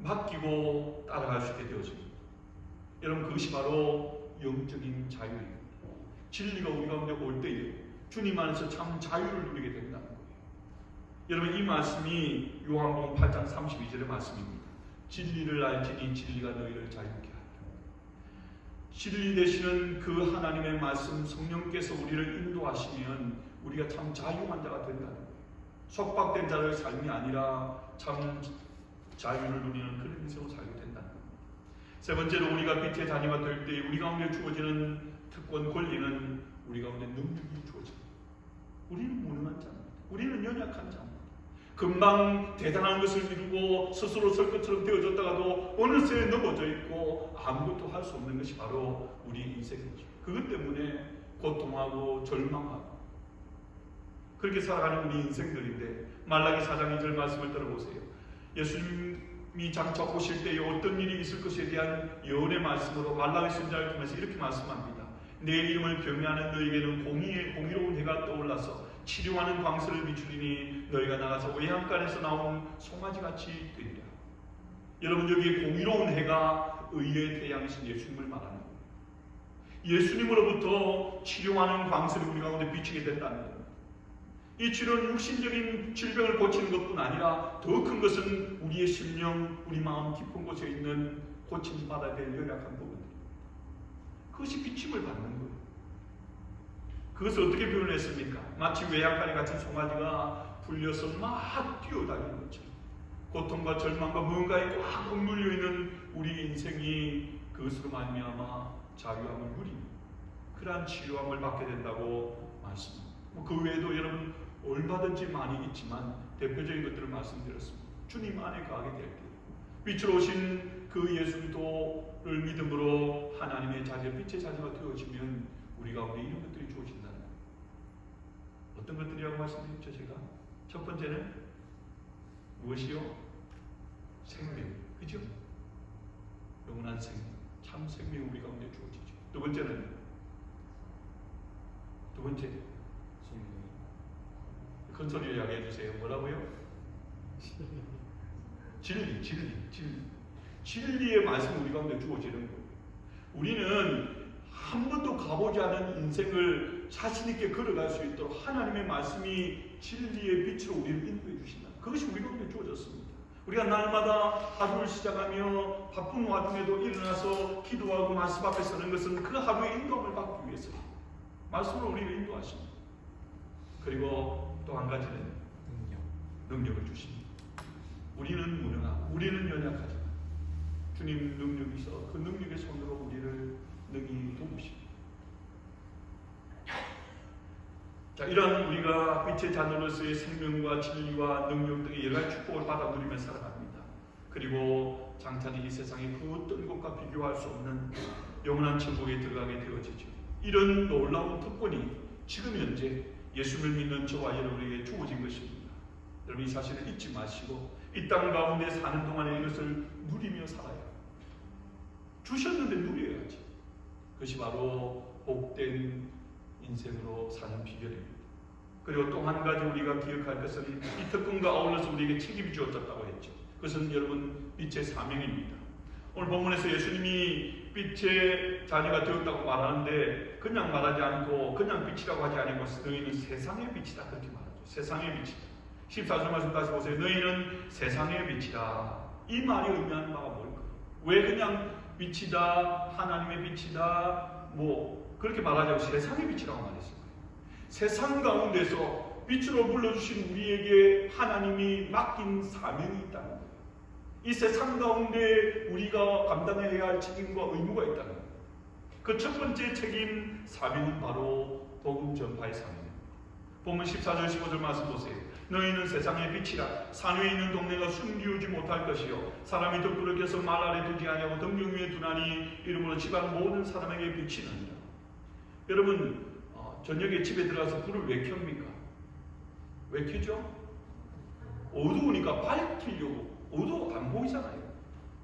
맡기고 따라갈 수 있게 되어집니다. 여러분 그것이 바로 영적인 자유입니다. 진리가 우리 가운데 올 때에 주님 안에서 참 자유를 누리게 된다는 거예요. 여러분 이 말씀이 요한복음 8장 32절의 말씀입니다. 진리를 알지니 진리가 너희를 자유케 하리라. 진리 되시는 그 하나님의 말씀 성령께서 우리를 인도하시면 우리가 참 자유한 자가 된다는 거예요. 속박된 자의 삶이 아니라 참 자유를 누리는 그런 인생으로 살게 된다는 겁니다. 세 번째로 우리가 빛의 자녀가 될 때 우리 가운데 주어지는 특권 권리는 우리 가운데 능력이 주어집니다. 우리는 무능한 자입니다. 우리는 연약한 자입니다. 금방 대단한 것을 이루고 스스로 설 것처럼 되어졌다가도 어느새 넘어져 있고 아무것도 할 수 없는 것이 바로 우리 인생이죠. 그것 때문에 고통하고 절망하고 그렇게 살아가는 우리 인생들인데 말라기 4장 2절 말씀을 들어보세요. 예수님이 장차 오실 때에 어떤 일이 있을 것에 대한 예언의 말씀으로 말라기 선지자를 통해서 이렇게 말씀합니다. 내 이름을 경외하는 너에게는 공의로운 해가 떠올라서 치료하는 광선을 비추리니 너희가 나가서 외양간에서 나온 송아지같이 되리라. 여러분 여기에 공의로운 해가 의의 태양이신 예수님을 말하는 거예요. 예수님으로부터 치료하는 광선이 우리 가운데 비치게 된다는 겁니다. 이 치료는 육신적인 질병을 고치는 것뿐 아니라 더 큰 것은 우리의 심령, 우리 마음 깊은 곳에 있는 고침받아야 될 연약한 부분들입니다. 그것이 비침을 받는 거예요. 그것을 어떻게 표현했습니까? 마치 외양간에 갇힌 송아지가 풀려서 막 뛰어다니는 것처럼 고통과 절망과 무언가에 꽉 억눌려 있는 우리 인생이 그것으로 말미암아 자유함을 누립니다. 그러한 치료함을 받게 된다고 말씀합니다. 그 외에도 여러분 얼마든지 많이 있지만 대표적인 것들을 말씀드렸습니다. 주님 안에 가게 될 때 빛으로 오신 그 예수 그리스도를 믿음으로 하나님의 자녀, 빛의 자녀가 되어지면 우리 가운데 이런 것들이 주어진다는 거예요. 어떤 것들이라고 말씀드렸죠 제가? 첫 번째는 무엇이요? 생명, 그죠? 영원한 생명, 참 생명이 우리 가운데 주어지죠. 두 번째 큰 소리를 이야기해 주세요. 뭐라고요? 진리의 말씀이 우리 가운데 주어지는 거예요. 우리는 한 번도 가보지 않은 인생을 자신 있게 걸어갈 수 있도록 하나님의 말씀이 진리의 빛으로 우리를 인도해 주신다. 그것이 우리 가운데 주어졌습니다. 우리가 날마다 하루를 시작하며 바쁜 와중에도 일어나서 기도하고 말씀 앞에 서는 것은 그 하루의 인도함을 받기 위해서입니다. 말씀으로 우리를 인도하십니다. 그리고 또 한 가지는 능력을 주십니다. 우리는 무능하고 우리는 연약하지만 주님 능력이 있어 그 능력의 손으로 우리를 능히 도우십니다. 자, 이러한 우리가 빛의 자녀로서의 생명과 진리와 능력 등의 여러 가지 축복을 받아 누리며 살아갑니다. 그리고 장차는 이 세상의 그 어떤 것과 비교할 수 없는 영원한 천국에 들어가게 되어지죠. 이런 놀라운 특권이 지금 현재 예수를 믿는 저와 여러분에게 주어진 것입니다. 여러분 이 사실을 잊지 마시고 이 땅 가운데 사는 동안에 이것을 누리며 살아요. 주셨는데 누려야지. 그것이 바로 복된 인생으로 사는 비결입니다. 그리고 또 한 가지 우리가 기억할 것은 이 특권과 아울러서 우리에게 책임이 주어졌다고 했죠. 그것은 여러분 빛의 사명입니다. 오늘 본문에서 예수님이 빛의 자녀가 되었다고 말하는데 그냥 말하지 않고 그냥 빛이라고 하지 않고 너희는 세상의 빛이다 그렇게 말하죠. 세상의 빛이다. 14절 말씀 다시 보세요. 너희는 세상의 빛이다. 이 말이 의미하는 바가 뭘까요? 왜 그냥 빛이다, 하나님의 빛이다, 뭐 그렇게 말하자고 세상의 빛이라고 말했어요. 세상 가운데서 빛으로 불러주신 우리에게 하나님이 맡긴 사명이 있다는 거예요. 이 세상 가운데 우리가 감당해야 할 책임과 의무가 있다는 거예요. 그 첫 번째 책임 사명은 바로 복음 전파의 사명입니다. 본문 14절 15절 말씀 보세요. 너희는 세상의 빛이라. 산 위에 있는 동네가 숨기우지 못할 것이요 사람이 덕불을 켜서 말 아래 두지 아니하고 등경 위에 두나니 이름으로 집안 모든 사람에게 비치느니라. 여러분 저녁에 집에 들어가서 불을 왜 켭니까? 왜 켜죠? 어두우니까 밝히려고. 어두워 안 보이잖아요.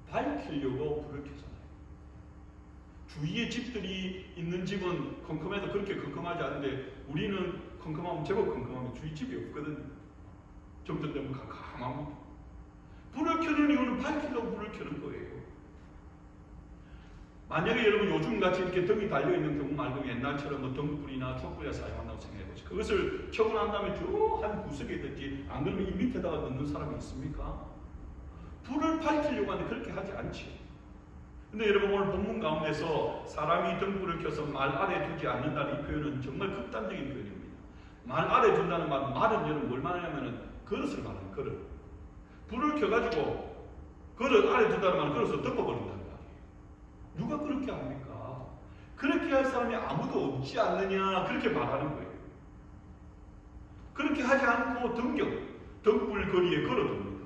밝히려고 불을 켜잖아요. 주위에 집들이 있는 집은 컴컴해도 그렇게 컴컴하지 않은데 우리는 컴컴하면 제법 컴컴하면 주위 집이 없거든요. 점점 캄캄합니다. 불을 켜는 이유는 밝히려고 불을 켜는 거예요. 만약에 여러분 요즘같이 이렇게 등이 달려있는 경우 말고 옛날처럼 뭐 등불이나 촛불이나 사용한다고 생각해보세요. 그것을 켜고 난 다음에 저 한 구석에 뒀지 안 그러면 이 밑에다가 넣는 사람이 있습니까? 불을 밝히려고 하는데 그렇게 하지 않지. 근데 여러분 오늘 본문 가운데서 사람이 등불을 켜서 말 아래 두지 않는다는 이 표현은 정말 극단적인 표현입니다. 말 아래 둔다는 말은 여러분 뭘 말하냐면은 그릇을 말하는 그릇. 불을 켜가지고 그릇 아래 둔다는 말은 그릇을 덮어버린다는 말이에요. 누가 그렇게 합니까? 그렇게 할 사람이 아무도 없지 않느냐 그렇게 말하는 거예요. 그렇게 하지 않고 등불 거리에 걸어둡니다.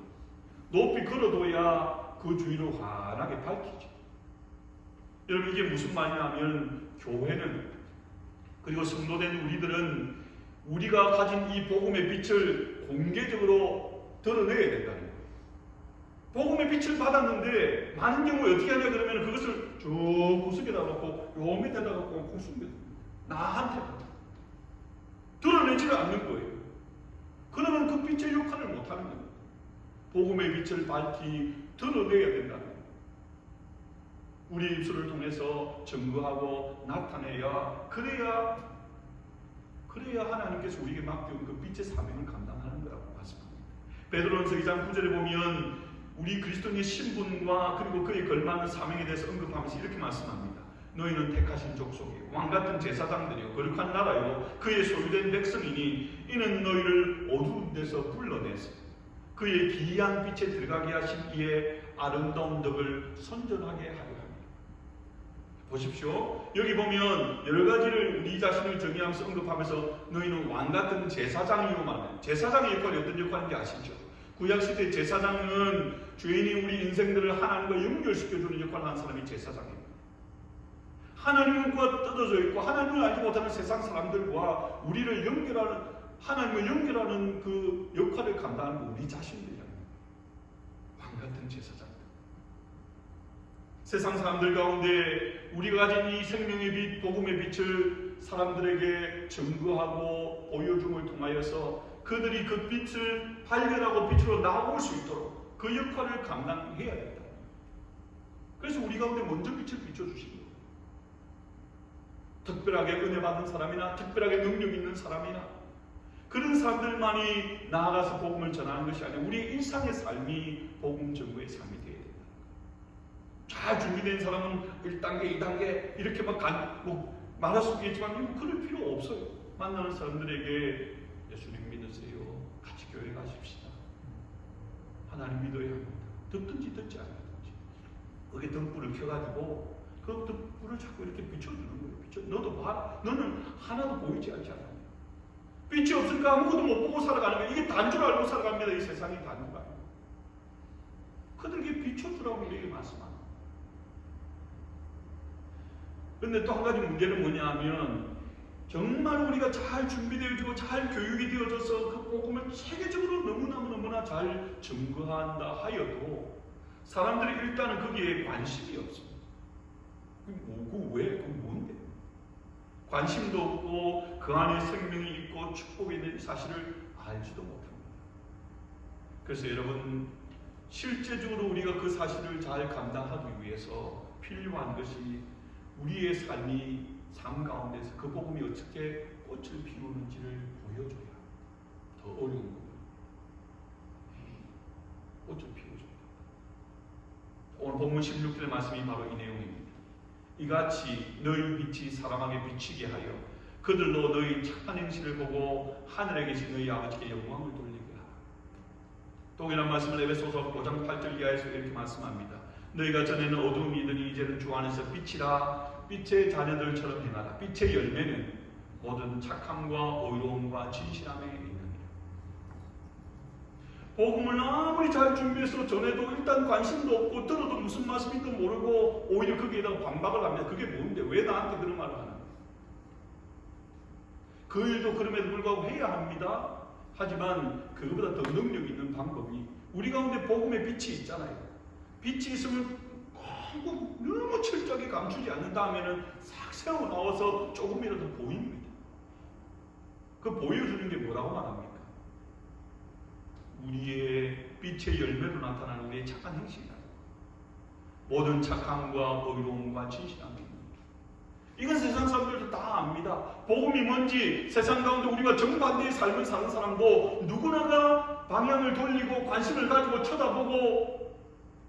높이 걸어둬야 그 주위를 환하게 밝히죠. 여러분 이게 무슨 말이냐면 교회는 그리고 성도된 우리들은 우리가 가진 이 복음의 빛을 공개적으로 드러내야 된다는 거예요. 복음의 빛을 받았는데 많은 경우에 어떻게 하냐 그러면 그것을 저 구석에다 놓고 요 밑에다 놓고 꼭 숨겨줍니다. 나한테 드러내지를 않는 거예요. 그러면 그 빛의 역할을 못하는 겁니다. 복음의 빛을 밝히 드러내야 된다는 거예요. 우리 입술을 통해서 증거하고 나타내야 그래야 하나님께서 우리에게 맡겨온 그 빛의 사명을 감당하는 거라고 말씀합니다. 베드로전서 2장 9절에 보면 우리 그리스도인의 신분과 그리고 그에 걸맞는 사명에 대해서 언급하면서 이렇게 말씀합니다. 너희는 택하신 족속이요 왕같은 제사장들이요 거룩한 나라요 그의 소유된 백성이니 이는 너희를 어두운 데서 불러내서 그의 기이한 빛에 들어가게 하신 이의 아름다운 덕을 선전하게 하려 합니다. 보십시오. 여기 보면 여러 가지를 우리 자신을 정의하면서 언급하면서 너희는 왕같은 제사장이요 말하는 제사장의 역할이 어떤 역할인지 아시죠? 구약시대 제사장은 죄인이 우리 인생들을 하나님과 연결시켜주는 역할을 하는 사람이 제사장입니다. 하나님과 떨어져 있고 하나님을 알지 못하는 세상 사람들과 우리를 연결하는 하나님을 연결하는 그 역할을 감당하는 건 우리 자신들이야. 왕같은 제사장들. 세상 사람들 가운데 우리가 가진 이 생명의 빛, 복음의 빛을 사람들에게 증거하고 보여줌을 통하여서 그들이 그 빛을 발견하고 빛으로 나올 수 있도록 그 역할을 감당해야 된다. 그래서 우리 가운데 먼저 빛을 비춰주시는 거예요. 특별하게 은혜 받은 사람이나 특별하게 능력 있는 사람이나 그런 사람들만이 나아가서 복음을 전하는 것이 아니라 우리의 일상의 삶이 복음 전도의 삶이 되어야 된다. 잘 준비된 사람은 1단계, 2단계 이렇게 막 말할 수 있겠지만 그럴 필요 없어요. 만나는 사람들에게 예수님 믿으세요. 같이 교회 가십시다. 하나님 믿어야 합니다. 듣든지 듣지 않든지 거기에 등불을 켜가지고 그 등불을 자꾸 이렇게 비춰주는 거예요. 너도 봐라. 너는 하나도 보이지 않잖아. 빛이 없으니까 아무것도 못 보고 살아가는 거예요. 이게 단 줄 알고 살아갑니다. 이 세상이 단 줄 알고. 그들에게 비춰주라고 우리에게 말씀합니다. 그런데 또 한 가지 문제는 뭐냐면 정말 우리가 잘 준비되어지고 잘 교육이 되어져서 그 복음을 체계적으로 너무나 잘 증거한다 하여도 사람들이 일단은 거기에 관심이 없습니다. 그게 뭐고 왜? 그게 뭔데? 관심도 없고 그 안에 생명이 있고 축복이 있는 사실을 알지도 못합니다. 그래서 여러분 실제적으로 우리가 그 사실을 잘 감당하기 위해서 필요한 것이 우리의 삶 가운데서 그 복음이 어떻게 꽃을 피우는지를 보여줘야 더 어려운 거예요. 꽃을 피워줘야. 오늘 본문 16절의 말씀이 바로 이 내용입니다. 이같이 너희 빛이 사람에게 비치게 하여 그들로 너희 착한 행실을 보고 하늘에 계신 너희 아버지께 영광을 돌리게 하라. 동일한 말씀을 에베소서 5장 8절 이하에서 이렇게 말씀합니다. 너희가 전에는 어둠이더니 이제는 주 안에서 빛이라. 빛의 자녀들처럼 행하라. 빛의 열매는 모든 착함과 의로움과 진실함에 있느니라. 복음을 아무리 잘 준비해서 전해도 일단 관심도 없고 들어도 무슨 말씀인지도 모르고 오히려 거기에다가 반박을 합니다. 그게 뭔데? 왜 나한테 그런 말을 하는 거야? 그 일도 그럼에도 불구하고 해야 합니다. 하지만 그거보다 더 능력 있는 방법이 우리 가운데 복음의 빛이 있잖아요. 빛이 있으면 너무 철저하게 감추지 않는 다음에는 싹 세워 나와서 조금이라도 보입니다. 그 보여주는 게 뭐라고 말합니까? 우리의 빛의 열매로 나타나는 우리의 착한 행실이다. 모든 착함과 의로움과 진실함입니다. 이건 세상 사람들도 다 압니다. 복음이 뭔지 세상 가운데 우리가 정반대의 삶을 사는 사람도 누구나가 방향을 돌리고 관심을 가지고 쳐다보고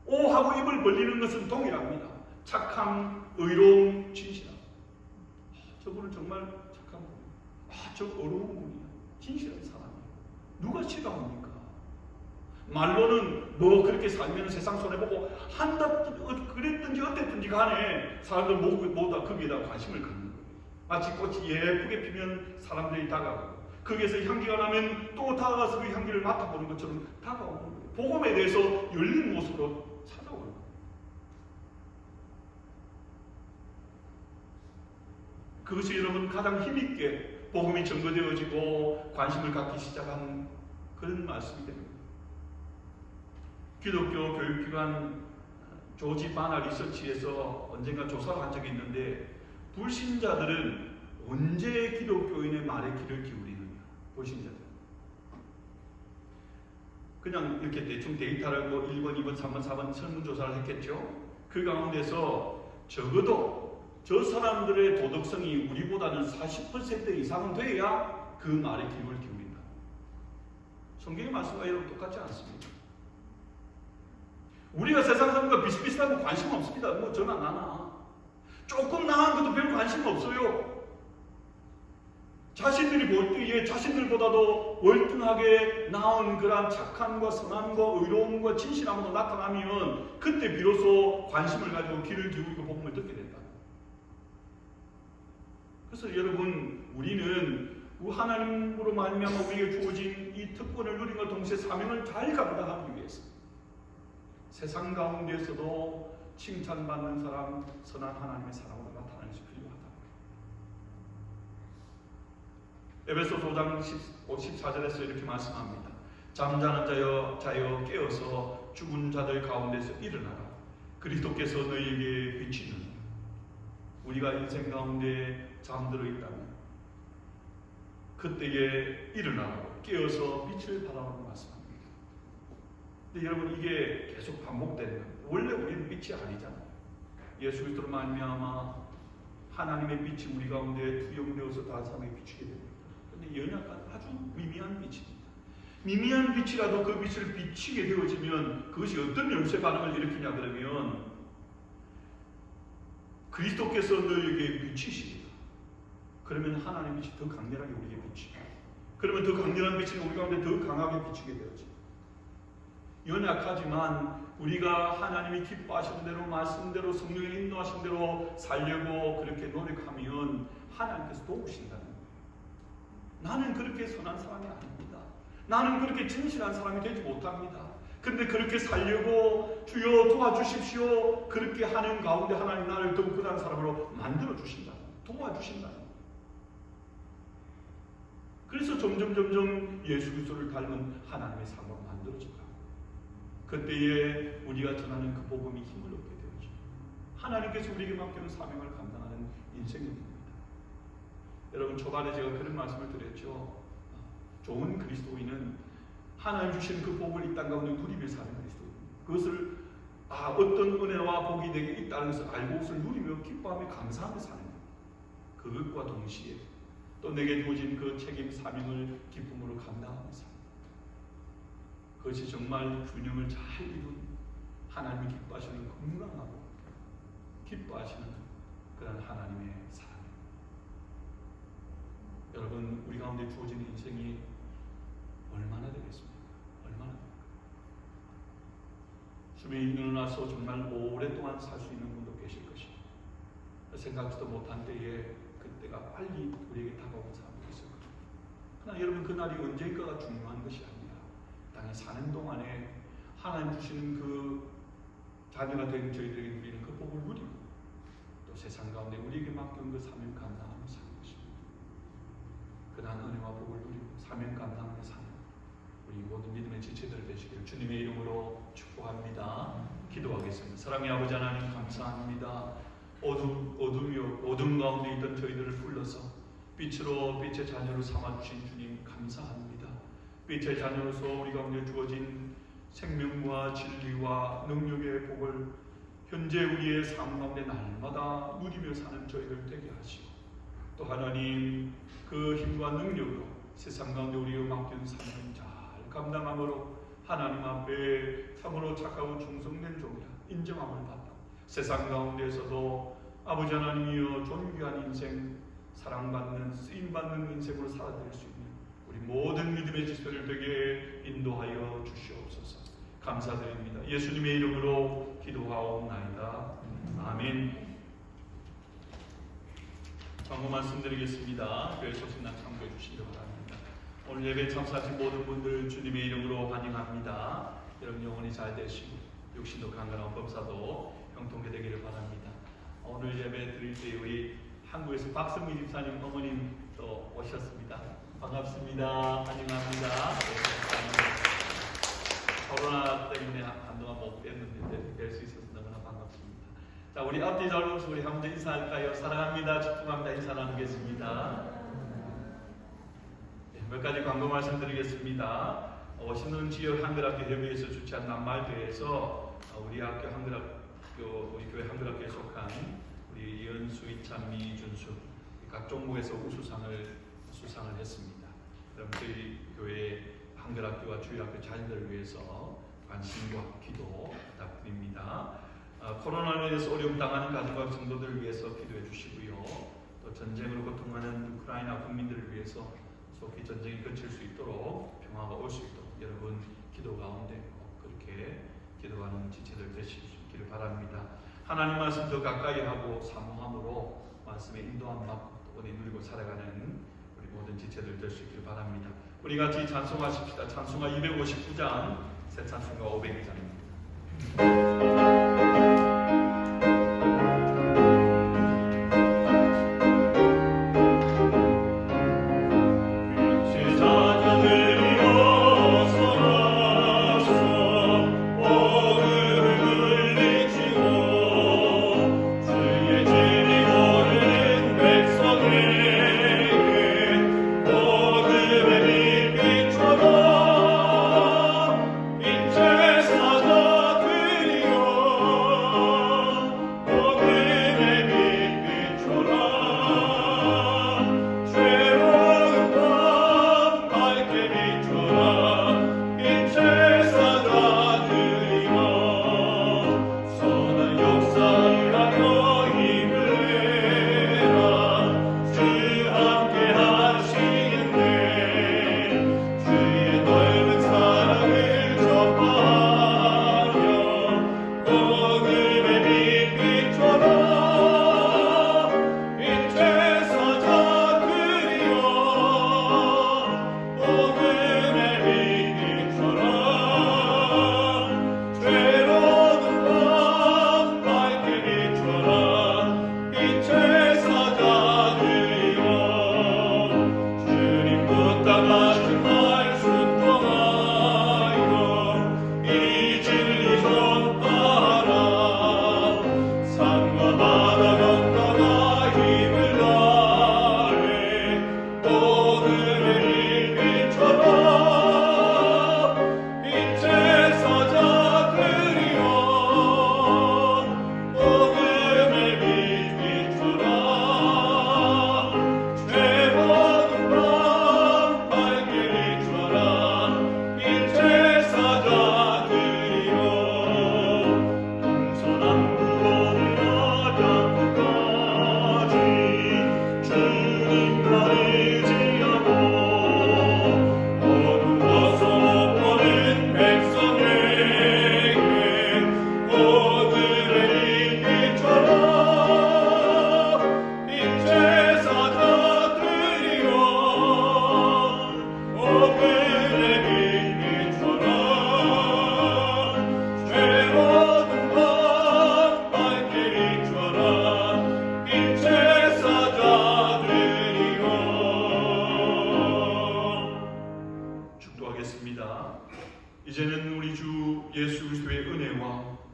오 하고 입을 벌리는 것은 동일합니다. 착함, 의로움, 진실함. 저분은 정말 착한 분이야. 저 어려운 분이야. 진실한 사람이야. 누가 싫어합니까? 말로는 뭐 그렇게 살면 세상 손해보고 한다 그랬든지 어땠든지 간에 사람들 모두 다 거기에다 관심을 갖는 거예요. 마치 꽃이 예쁘게 피면 사람들이 다가가고 거기에서 향기가 나면 또 다가가서 그 향기를 맡아보는 것처럼 다가오는 거예요. 복음에 대해서 열린 모습으로 찾아오는 거예요. 그것이 여러분 가장 힘있게 복음이 증거되어지고 관심을 갖기 시작한 그런 말씀이 됩니다. 기독교 교육기관 조지 바나 리서치에서 언젠가 조사를 한 적이 있는데 불신자들은 언제 기독교인의 말에 귀를 기울이느냐. 불신자들 그냥 이렇게 대충 데이터를 1번, 2번, 3번, 4번 설문조사를 했겠죠. 그 가운데서 적어도 저 사람들의 도덕성이 우리보다는 40% 이상은 돼야 그 말에 귀를 기울인다. 성경의 말씀과 여러분 똑같지 않습니다. 우리가 세상 사람과 비슷비슷하고 관심 없습니다. 뭐 저나 나나 조금 나은 것도 별 관심 없어요. 자신들이 볼 때에 자신들보다도 월등하게 나은 그러한 착함과 선함과 의로움과 진실함으로 나타나면 그때 비로소 관심을 가지고 귀를 기울이고 복음을 듣게 된다. 그래서 여러분 우리는 하나님으로 말미암아 우리에게 주어진 이 특권을 누림과 동시에 사명을 잘 감당하기 위해서 세상 가운데에서도 칭찬받는 사람, 선한 하나님의 사랑으로 나타나는 것이 필요하다. 에베소서 5장 14절에서 이렇게 말씀합니다. 잠자는 자여 깨어서 죽은 자들 가운데서 일어나라. 그리스도께서 너희에게 비치는 우리가 인생 가운데 잠들어 있다면 그때에 일어나라고 깨어서 빛을 발하라고 말씀합니다. 근데 여러분 이게 계속 반복되는 거예요. 원래 우리는 빛이 아니잖아요. 예수 그리스도로 말미암아 하나님의 빛이 우리 가운데 투영되어서 다른 사람에게 비추게 됩니다. 그런데 연약한 아주 미미한 빛입니다. 미미한 빛이라도 그 빛을 비치게 되어지면 그것이 어떤 연쇄 반응을 일으키냐 그러면 그리스도께서 너에게 비치십니다. 그러면 하나님의 빛이 더 강렬하게 우리에게 비치고 그러면 더 강렬한 빛이 우리 가운데 더 강하게 비치게 되어집니다. 연약하지만 우리가 하나님이 기뻐하시는 대로 말씀대로 성령의 인도하신 대로 살려고 그렇게 노력하면 하나님께서 도우신다는 거예요. 나는 그렇게 선한 사람이 아닙니다. 나는 그렇게 진실한 사람이 되지 못합니다. 근데 그렇게 살려고 주여 도와주십시오. 그렇게 하는 가운데 하나님 나를 더욱 그런 사람으로 만들어 주신다. 도와주신다. 그래서 점점 예수 그리스도를 닮은 하나님의 삶으로 만들어져가. 그때에 우리가 전하는 그 복음이 힘을 얻게 되죠. 하나님께서 우리에게 맡기는 사명을 감당하는 인생이 됩니다. 여러분, 초반에 제가 그런 말씀을 드렸죠. 좋은 그리스도인은 하나님 주신 그 복을 이 땅 가운데 누리며 사는 그리스도인. 그것을 어떤 은혜와 복이 내게 있다는 것을 알고 그것을 누리며 기뻐하며 감사하며 사는 것. 그것과 동시에 또 내게 주어진 그 책임 사명을 기쁨으로 감당하며 사는 것. 그것이 정말 균형을 잘 이룬 하나님이 기뻐하시는 건강하고 기뻐하시는 그런 하나님의 사랑입니다. 여러분, 우리 가운데 주어진 인생이 얼마나 되겠습니까? 얼마나 됩니까? 수명이 일어나서 정말 오랫동안 살 수 있는 분도 계실 것입니다. 생각지도 못한 때에 그때가 빨리 우리에게 다가오는 사람도 있을 겁니다. 그러나 여러분, 그날이 언제인가가 중요한 것이 아니라 땅에 사는 동안에 하나님 주시는 그 자녀가 된 저희들에게 누리는 그 복을 누리고 또 세상 가운데 우리에게 맡겨온 그 사명 감당하며 사는 것입니다. 그러한 은혜와 복을 누리고 사명 감당하며 사는 우리 모든 믿음의 지체들 되시기를 주님의 이름으로 축복합니다. 기도하겠습니다. 사랑의 아버지 하나님, 감사합니다. 어둠 가운데 있던 저희들을 불러서 빛으로 빛의 자녀로 삼아주신 주님 감사합니다. 빛의 자녀로서 우리 가운데 주어진 생명과 진리와 능력의 복을 현재 우리의 삶 가운데 날마다 누리며 사는 저희들 되게 하시고 또 하나님 그 힘과 능력으로 세상 가운데 우리가 맡긴 삶을 잘 감당함으로 하나님 앞에 참으로 착하고 충성된 종이라 인정함을 받고 세상 가운데에서도 아버지 하나님이여 존귀한 인생, 사랑받는 쓰임받는 인생으로 살아낼 수 있는 우리 모든 믿음의 지체를 되게 인도하여 주시옵소서. 감사드립니다. 예수님의 이름으로 기도하옵나이다. 아멘. 광고 말씀드리겠습니다. 교회 소식난 참고해 주시기 바랍니다. 오늘 예배 참석하신 모든 분들 주님의 이름으로 환영합니다. 여러분 영혼이 잘 되시고 육신도 강건한 범사도 형통케 되기를 바랍니다. 오늘 예배 드릴 때 우리 한국에서 박성미 집사님 어머님 또 오셨습니다. 반갑습니다. 환영합니다. 코로나 때문에 한동안 못 뵀는데 뵐 수 있어서 너무나 반갑습니다. 자, 우리 앞뒤 잘 보면서 우리 한번 인사할까요? 사랑합니다. 축복합니다. 인사 나누겠습니다. 네, 몇 가지 광고 말씀드리겠습니다. 신흥 지역 한글학교 협의회에서 주최한 낱말대회에서 우리 학교 한글학교, 우리 교회 한글학교에 속한 우리 이은수, 이찬미, 이준수 각 종목에서 수상을 했습니다. 그럼 저희 교회 한글학교와 주일학교 자녀들을 위해서 관심과 기도 부탁드립니다. 코로나로 인해서 어려움 당하는 가정과 성도들을 위해서 기도해 주시고요. 또 전쟁으로 고통하는 우크라이나 국민들을 위해서 속히 전쟁이 그칠 수 있도록 평화가 올 수 있도록 여러분 기도 가운데 그렇게 기도하는 지체들 되시기를 바랍니다. 하나님 말씀 더 가까이 하고 사모함으로 말씀에 인도함 받고 또 은혜 누리고 살아가는 우리 모든 지체들 될 수 있기를 바랍니다. 우리 같이 찬송하십시다. 찬송가 259장, 새 찬송가 502장입니다. 인체 사자들이여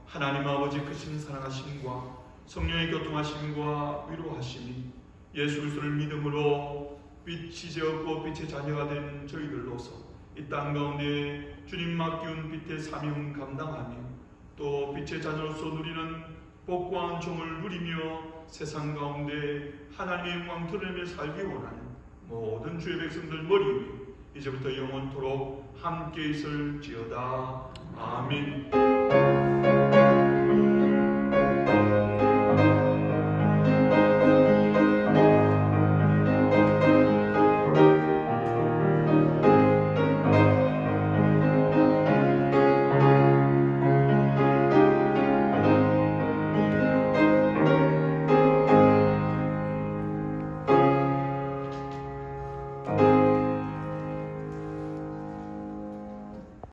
하나님 아버지 크신 사랑하심과 성령의 교통하심과 위로하심이 예수 그리스도를 믿음으로 빛이 되었고 빛의 자녀가 된 저희들로서 이 땅 가운데 주님 맡기운 빛의 사명 감당하며 또 빛의 자녀로서 누리는 복과 은총을 누리며 세상 가운데 하나님의 영광 드러내며 살기 원하는 모든 주의 백성들 머리 위에 이제부터 영원토록 함께 있을지어다. 아멘.